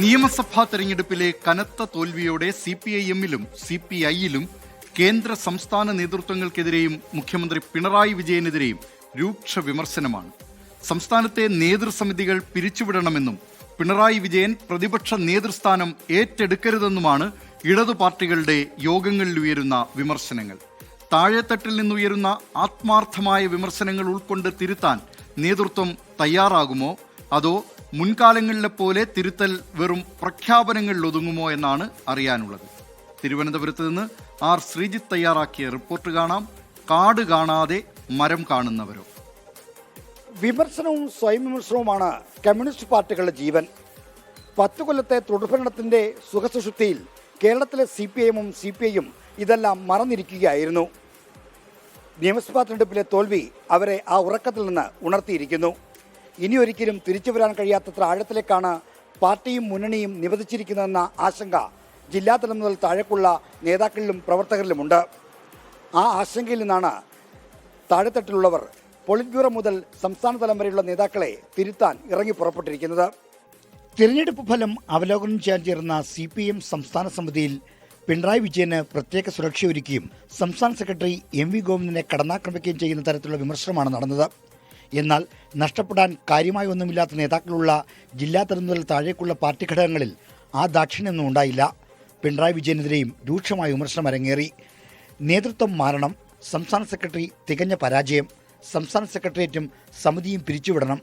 നിയമസഭാ തെരഞ്ഞെടുപ്പിലെ കനത്ത തോൽവിയോടെ CPIM-ലും CPI-ലും കേന്ദ്ര സംസ്ഥാന നേതൃത്വങ്ങൾക്കെതിരെയും മുഖ്യമന്ത്രി പിണറായി വിജയനെതിരെയും രൂക്ഷ വിമർശനമാണ്. സംസ്ഥാനത്തെ നേതൃസമിതികൾ പിരിച്ചുവിടണമെന്നും പിണറായി വിജയൻ പ്രതിപക്ഷ നേതൃസ്ഥാനം ഏറ്റെടുക്കരുതെന്നുമാണ് ഇടതു പാർട്ടികളുടെ യോഗങ്ങളിലുയരുന്ന വിമർശനങ്ങൾ. താഴെത്തട്ടിൽ നിന്നുയരുന്ന ആത്മാർത്ഥമായ വിമർശനങ്ങൾ ഉൾക്കൊണ്ട് തിരുത്താൻ നേതൃത്വം തയ്യാറാകുമോ, അതോ മുൻകാലങ്ങളിലെ പോലെ തിരുത്തൽ വെറും പ്രഖ്യാപനങ്ങളിൽ ഒതുങ്ങുമോ എന്നാണ് അറിയാനുള്ളത്. തിരുവനന്തപുരത്ത് നിന്ന് ആർ ശ്രീജിത്ത് തയ്യാറാക്കിയ റിപ്പോർട്ട് കാണാം. കാട് കാണാതെ മരം കാണുന്നവരോ. വിമർശനവും സ്വയം വിമർശനവുമാണ് കമ്മ്യൂണിസ്റ്റ് പാർട്ടികളുടെ ജീവൻ. 10 കൊല്ലത്തെ തുടർഭരണത്തിന്റെ സുഖസുഷുപ്തിയിൽ കേരളത്തിലെ CPIM-ഉം CPI-യും ഇതെല്ലാം മറന്നിരിക്കുകയായിരുന്നു. നിയമസഭാ തെരഞ്ഞെടുപ്പിലെ തോൽവി അവരെ ആ ഉറക്കത്തിൽ നിന്ന് ഉണർത്തിയിരിക്കുന്നു. ഇനിയൊരിക്കലും തിരിച്ചു വരാൻ കഴിയാത്തത്ര ആഴത്തിലേക്കാണ് പാർട്ടിയും മുന്നണിയും നിവദിച്ചിരിക്കുന്നതെന്ന ആശങ്ക ജില്ലാതലം മുതൽ താഴേക്കുള്ള നേതാക്കളിലും പ്രവർത്തകരിലുമുണ്ട്. ആ ആശങ്കയിൽ നിന്നാണ് താഴെത്തട്ടിലുള്ളവർ പോളിറ്റ് ബ്യൂറോ മുതൽ സംസ്ഥാന തലം വരെയുള്ള നേതാക്കളെ തിരുത്താൻ ഇറങ്ങി പുറപ്പെട്ടിരിക്കുന്നത്. തിരഞ്ഞെടുപ്പ് ഫലം അവലോകനം ചെയ്യാൻ ചേർന്ന CPIM സംസ്ഥാന സമിതിയിൽ പിണറായി വിജയന് പ്രത്യേക സുരക്ഷയൊരുക്കുകയും സംസ്ഥാന സെക്രട്ടറി MV ഗോവിന്ദനെ കടന്നാക്രമിക്കുകയും ചെയ്യുന്ന തരത്തിലുള്ള വിമർശനമാണ് നടന്നത്. എന്നാൽ നഷ്ടപ്പെടാൻ കാര്യമായി ഒന്നുമില്ലാത്ത നേതാക്കളുള്ള ജില്ലാതലം മുതൽ താഴേക്കുള്ള പാർട്ടി ഘടകങ്ങളിൽ ആ ദാക്ഷിണ്യൊന്നും ഉണ്ടായില്ല. പിണറായി വിജയനെതിരെയും രൂക്ഷമായ വിമർശനം അരങ്ങേറി. നേതൃത്വം മാറണം, സംസ്ഥാന സെക്രട്ടറി തികഞ്ഞ പരാജയം, സംസ്ഥാന സെക്രട്ടേറിയറ്റും സമിതിയും പിരിച്ചുവിടണം,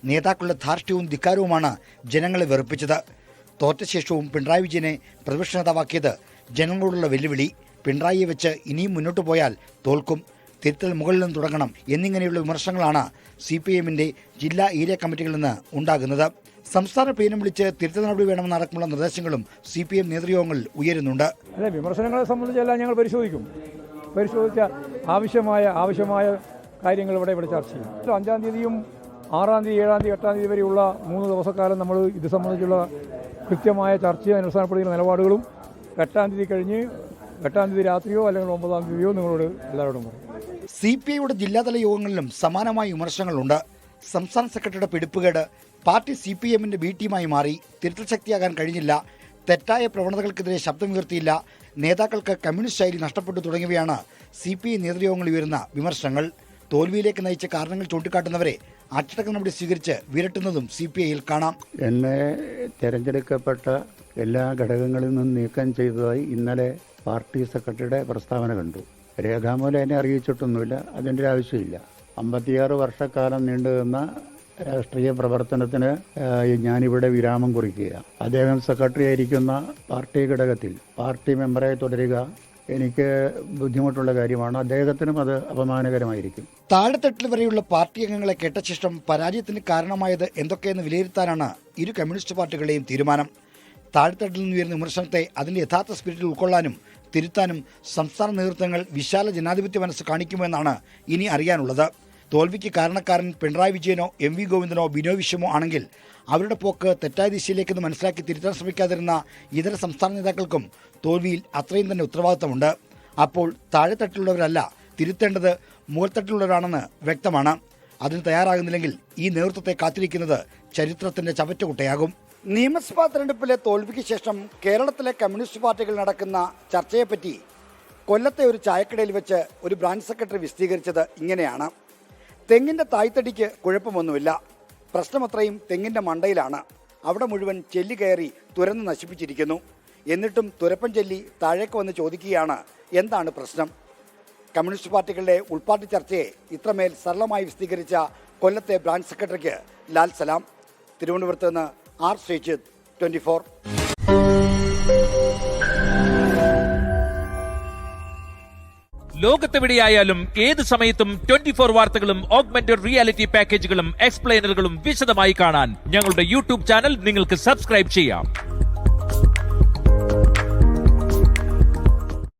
നേതാക്കളുടെ ധാർഷ്ട്യവും ധിക്കാരവുമാണ് ജനങ്ങളെ വെറുപ്പിച്ചത്. തോറ്റ ശേഷവും പിണറായി വിജയനെ പ്രതിപക്ഷ നേതാവാക്കിയത് ജനങ്ങളോടുള്ള വെല്ലുവിളി. പിണറായിയെ വെച്ച് ഇനിയും മുന്നോട്ട് പോയാൽ തോൽക്കും, തിരുത്തൽ മുകളിൽ നിന്ന് തുടങ്ങണം എന്നിങ്ങനെയുള്ള വിമർശനങ്ങളാണ് CPIM-ന്റെ ജില്ലാ ഏരിയ കമ്മിറ്റികളിൽ നിന്ന് ഉണ്ടാകുന്നത്. സംസ്ഥാന പ്ലീനം വിളിച്ച് തിരുത്തൽ നടപടി വേണമെന്നടക്കമുള്ള നിർദ്ദേശങ്ങളും CPIM നേതൃയോഗങ്ങളിൽ ഉയരുന്നുണ്ട്. അതെ, വിമർശനങ്ങളെ സംബന്ധിച്ചെല്ലാം ഞങ്ങൾ പരിശോധിച്ച ആവശ്യമായ കാര്യങ്ങൾ ഇവിടെ ചർച്ച ചെയ്യും. 5-ാം തീയതിയും 6-ാം തീയതി 7-ാം തീയതി 8-ാം തീയതി വരെയുള്ള 3 ദിവസക്കാലം നമ്മൾ ഇത് സംബന്ധിച്ചുള്ള കൃത്യമായ ചർച്ചയും അനുഷ്ഠാനപ്പെടുന്ന നിലപാടുകളും 8-ാം തീയതി കഴിഞ്ഞ് 8-ാം തീയതി രാത്രിയോ അല്ലെങ്കിൽ 9-ാം തീയതിയോ നിങ്ങളോട് എല്ലാവരോടും പറയും. CPI-യുടെ ജില്ലാതല യോഗങ്ങളിലും സമാനമായ വിമർശനങ്ങളുണ്ട്. സംസ്ഥാന സെക്രട്ടറിയുടെ പിടിപ്പുകേട്, പാർട്ടി CPIM-ന്റെ B ടീമായി മാറി, തിരുത്തൽ ശക്തിയാകാൻ കഴിഞ്ഞില്ല, തെറ്റായ പ്രവണതകൾക്കെതിരെ ശബ്ദമുയർത്തിയില്ല, നേതാക്കൾക്ക് കമ്മ്യൂണിസ്റ്റ് ശൈലി നഷ്ടപ്പെട്ടു തുടങ്ങിയവയാണ് CPI നേതൃയോഗങ്ങളിൽ ഉയരുന്ന വിമർശനങ്ങൾ. തോൽവിയിലേക്ക് നയിച്ച കാരണങ്ങൾ ചൂണ്ടിക്കാട്ടുന്നവരെ അച്ചടക്ക നടപടി സ്വീകരിച്ച് വിരട്ടുന്നതും CPI-യിൽ കാണാം. എന്നെ തിരഞ്ഞെടുക്കപ്പെട്ട എല്ലാ ഘടകങ്ങളിൽ നിന്നും നീക്കം ചെയ്തതായി ഇന്നലെ പാർട്ടി സെക്രട്ടറിയുടെ പ്രസ്താവന കണ്ടു. രേഖാമൂലം എന്നെ അറിയിച്ചിട്ടൊന്നുമില്ല, അതിൻ്റെ ഒരു ആവശ്യമില്ല. 56 വർഷക്കാലം നീണ്ടുനിന്ന രാഷ്ട്രീയ പ്രവർത്തനത്തിന് ഞാനിവിടെ വിരാമം കുറിക്കുക. അദ്ദേഹം സെക്രട്ടറി ആയിരിക്കുന്ന പാർട്ടി ഘടകത്തിൽ പാർട്ടി മെമ്പറായി തുടരുക എനിക്ക് ബുദ്ധിമുട്ടുള്ള കാര്യമാണ്. അദ്ദേഹത്തിനും അത് അപമാനകരമായിരിക്കും. താഴെത്തട്ടിൽ വരെയുള്ള പാർട്ടി അംഗങ്ങളെ കേട്ട ശേഷം പരാജയത്തിന് കാരണമായത് എന്തൊക്കെയെന്ന് വിലയിരുത്താനാണ് ഇരു കമ്മ്യൂണിസ്റ്റ് പാർട്ടികളുടെയും തീരുമാനം. താഴെത്തട്ടിൽ നിന്ന് ഉയർന്ന വിമർശനത്തെ അതിൻ്റെ യഥാർത്ഥ സ്പിരിറ്റിൽ ഉൾക്കൊള്ളാനും തിരുത്താനും സംസ്ഥാന നേതൃത്വങ്ങൾ വിശാല ജനാധിപത്യ മനസ്സ് കാണിക്കുമെന്നാണ് ഇനി അറിയാനുള്ളത്. തോൽവിക്ക് കാരണക്കാരൻ പിണറായി വിജയനോ MV ഗോവിന്ദനോ ബിനോയ് വിശ്വമോ ആണെങ്കിൽ അവരുടെ പോക്ക് തെറ്റായ ദിശയിലേക്കെന്ന് മനസ്സിലാക്കി തിരുത്താൻ ശ്രമിക്കാതിരുന്ന ഇതര സംസ്ഥാന നേതാക്കൾക്കും തോൽവിയിൽ അത്രയും തന്നെ ഉത്തരവാദിത്തമുണ്ട്. അപ്പോൾ താഴെത്തട്ടിലുള്ളവരല്ല തിരുത്തേണ്ടത്, മുകൾത്തട്ടിലുള്ളവരാണെന്ന് വ്യക്തമാണ്. അതിന് തയ്യാറാകുന്നില്ലെങ്കിൽ ഈ നേതൃത്വത്തെ കാത്തിരിക്കുന്നത് ചരിത്രത്തിന്റെ ചവറ്റുകുട്ടയാകും. നിയമസഭാ തെരഞ്ഞെടുപ്പിലെ തോൽവിക്ക് ശേഷം കേരളത്തിലെ കമ്മ്യൂണിസ്റ്റ് പാർട്ടികൾ നടക്കുന്ന ചർച്ചയെപ്പറ്റി കൊല്ലത്തെ ഒരു ചായക്കടയിൽ വെച്ച് ഒരു ബ്രാഞ്ച് സെക്രട്ടറി വിശദീകരിച്ചത് ഇങ്ങനെയാണ്: തെങ്ങിൻ്റെ തായ്തടിക്ക് കുഴപ്പമൊന്നുമില്ല, പ്രശ്നമത്രയും തെങ്ങിൻ്റെ മണ്ടയിലാണ്. അവിടെ മുഴുവൻ ചെല്ലി കയറി തുരന്ന് നശിപ്പിച്ചിരിക്കുന്നു. എന്നിട്ടും തുരപ്പൻ ചെല്ലി താഴേക്ക് വന്ന് ചോദിക്കുകയാണ്, എന്താണ് പ്രശ്നം? കമ്മ്യൂണിസ്റ്റ് പാർട്ടികളുടെ ഉൾപാർട്ടി ചർച്ചയെ ഇത്രമേൽ സരളമായി വിശദീകരിച്ച കൊല്ലത്തെ ബ്രാഞ്ച് സെക്രട്ടറിക്ക് ലാൽ സലാം. തിരുവനന്തപുരത്ത് നിന്ന് ആർ ശ്രീജിത്ത്, 24. ലോകത്തെവിടെയായാലും ഏത് സമയത്തും 24 വാർത്തകളും ഓഗ്മെന്റഡ് റിയാലിറ്റി പാക്കേജുകളും എക്സ്പ്ലെയിനറുകളും വിശദമായി കാണാൻ ഞങ്ങളുടെ YouTube ചാനൽ നിങ്ങൾക്ക് സബ്സ്ക്രൈബ് ചെയ്യാം.